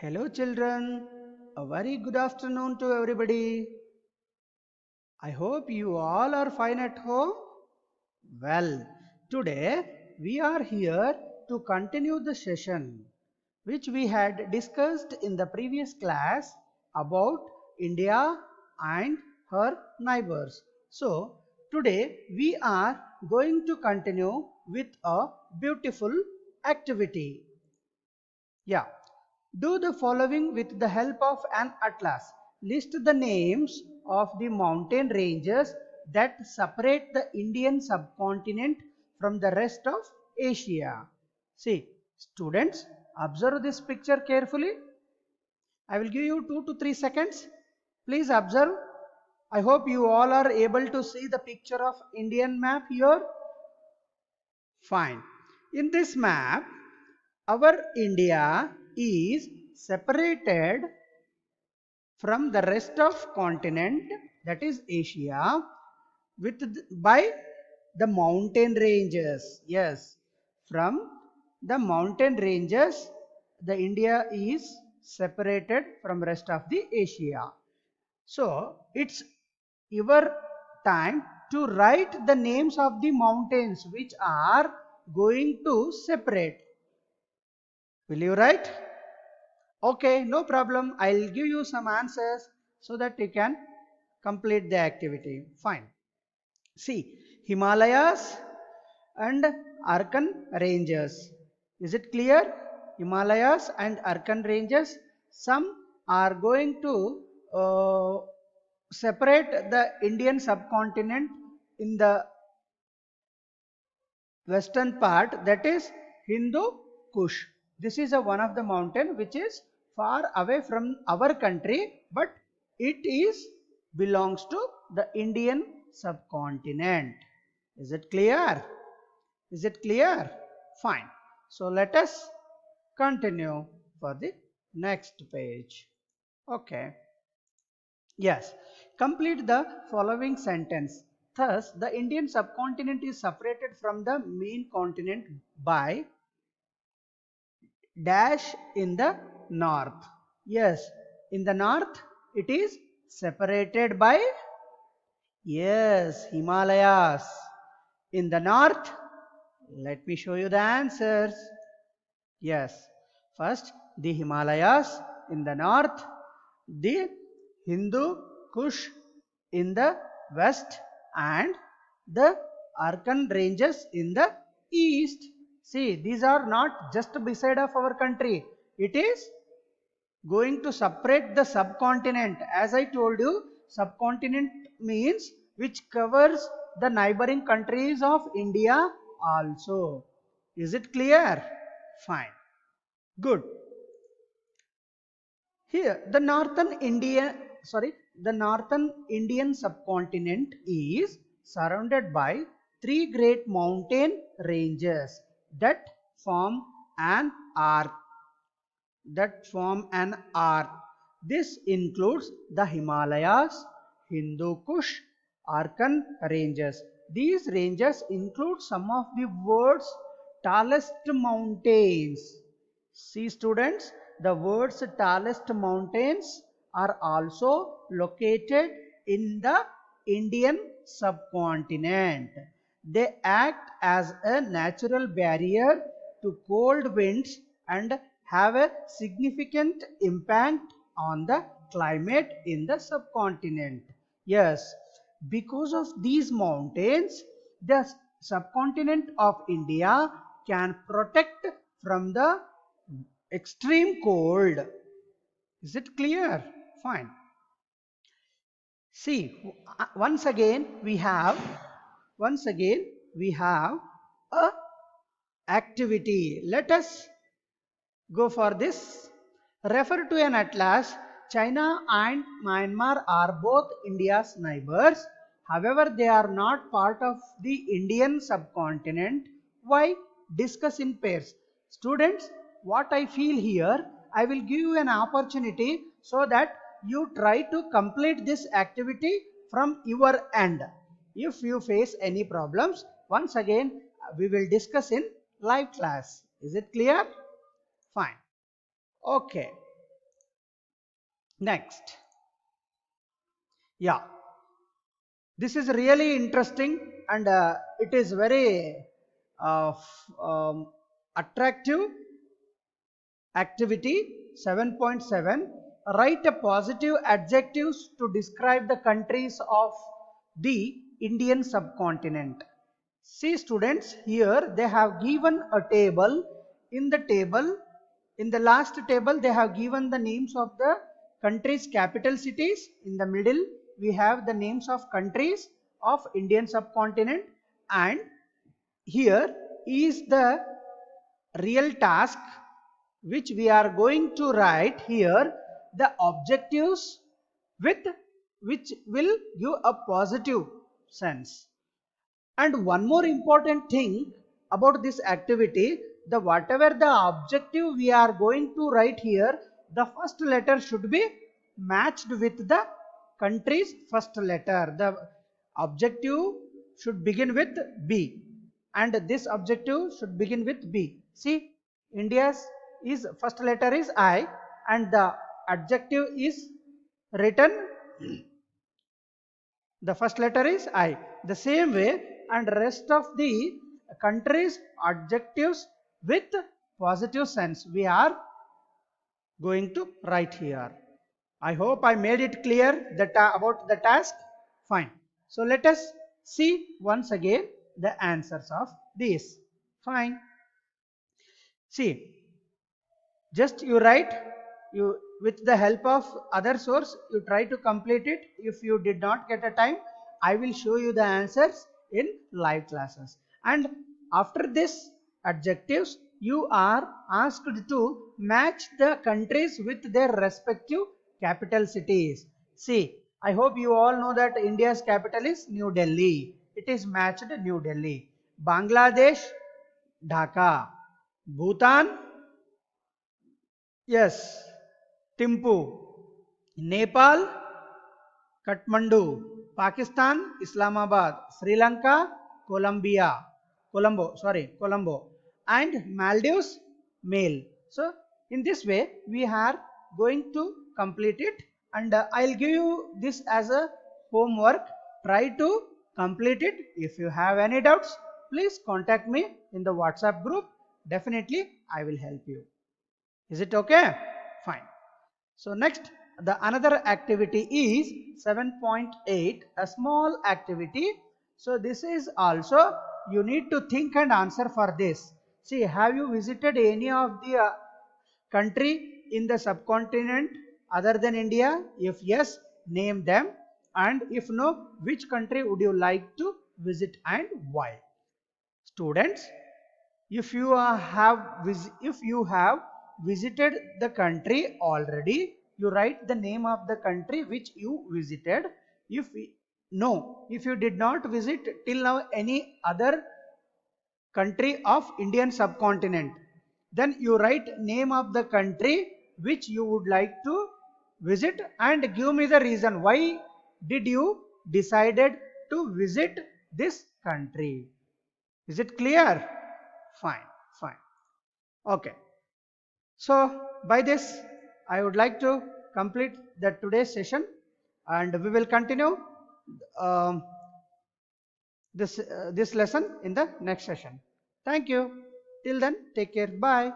Hello children, a very good afternoon to everybody. I hope you all are fine at home. Well, today we are here to continue the session which we had discussed in the previous class about India and her neighbors. So, today we are going to continue with a beautiful activity. Yeah. Do the following with the help of an atlas. List the names of the mountain ranges that separate the Indian subcontinent from the rest of Asia. See, students, observe this picture carefully. I will give you 2 to 3 seconds. Please observe. I hope you all are able to see the picture of Indian map here. Fine. In this map, our India is separated from the rest of continent, that is Asia, by the mountain ranges. Yes, from the mountain ranges, the India is separated from rest of the Asia. So it's your time to write the names of the mountains which are going to separate. Will you write? Okay, no problem. I'll give you some answers so that you can complete the activity. Fine. See, Himalayas and Arkan ranges. Is it clear? Himalayas and Arkan ranges. Some are going to separate the Indian subcontinent in the western part, that is Hindu Kush. This is one of the mountain which is far away from our country, but it is belongs to the Indian subcontinent. Is it clear? Is it clear? Fine. So let us continue for the next page. Okay. Yes. Complete the following sentence. Thus, the Indian subcontinent is separated from the main continent by dash in the north. Yes, in the north it is separated by, yes, Himalayas. In the north, let me show you the answers. Yes, first the Himalayas in the north, the Hindu Kush in the west, and the Arkan ranges in the east. See, these are not just beside of our country. It is going to separate the subcontinent. As I told you, subcontinent means which covers the neighboring countries of India also. Is it clear? Fine. Good. Here, the northern Indian subcontinent is surrounded by three great mountain ranges that form an arc. This includes the Himalayas, Hindu Kush, Arkan ranges. These ranges include some of the world's tallest mountains. See students, the world's tallest mountains are also located in the Indian subcontinent. They act as a natural barrier to cold winds and have a significant impact on the climate in the subcontinent. Yes, because of these mountains, the subcontinent of India can protect from the extreme cold. Is it clear? Fine. See, once again we have a activity. Let us go for this. Refer to an atlas. China and Myanmar are both India's neighbors. However, they are not part of the Indian subcontinent. Why? Discuss in pairs. Students, what I feel here, I will give you an opportunity so that you try to complete this activity from your end. If you face any problems, once again we will discuss in live class. Is it clear? Fine. Okay. Next, yeah, this is really interesting, and it is very attractive activity. 7.7, write a positive adjectives to describe the countries of the Indian subcontinent. See students, here they have given a table. In the table, in the last table, they have given the names of the countries' capital cities. In the middle, we have the names of countries of Indian subcontinent, and here is the real task which we are going to write here, the objectives with which will give a positive sense. And one more important thing about this activity, the whatever the objective we are going to write here, the first letter should be matched with the country's first letter. The objective should begin with B, and this objective should begin with B. See, India's is first letter is I, and the adjective is written, the first letter is I. The same way, and rest of the countries' adjectives with positive sense we are going to write here. I hope I made it clear that about the task. Fine. So let us see once again the answers of these. Fine. See, just you write, you with the help of other source you try to complete it. If you did not get a time, I will show you the answers in live classes. And after this adjectives, you are asked to match the countries with their respective capital cities. See, I hope you all know that India's capital is New Delhi. It is matched New Delhi. Bangladesh, Dhaka. Bhutan, yes, Thimphu. Nepal, Kathmandu. Pakistan, Islamabad. Sri Lanka, Colombo. And Maldives, Male. So in this way we are going to complete it, and I'll give you this as a homework. Try to complete it. If you have any doubts, please contact me in the WhatsApp group. Definitely I will help you. Is it okay? Fine. So next, the another activity is 7.8, a small activity. So this is also, you need to think and answer for this. See, have you visited any of the country in the subcontinent other than India? If yes, name them, and if no, which country would you like to visit and why? Students, if you have visited the country already, you write the name of the country which you visited. If no, if you did not visit till now any other country of Indian subcontinent, then you write name of the country which you would like to visit and give me the reason why did you decided to visit this country. Is it clear? Fine, fine. Okay. So by this, I would like to complete the today's session, and we will continue um, this lesson in the next session. Thank you. Till then, take care. Bye.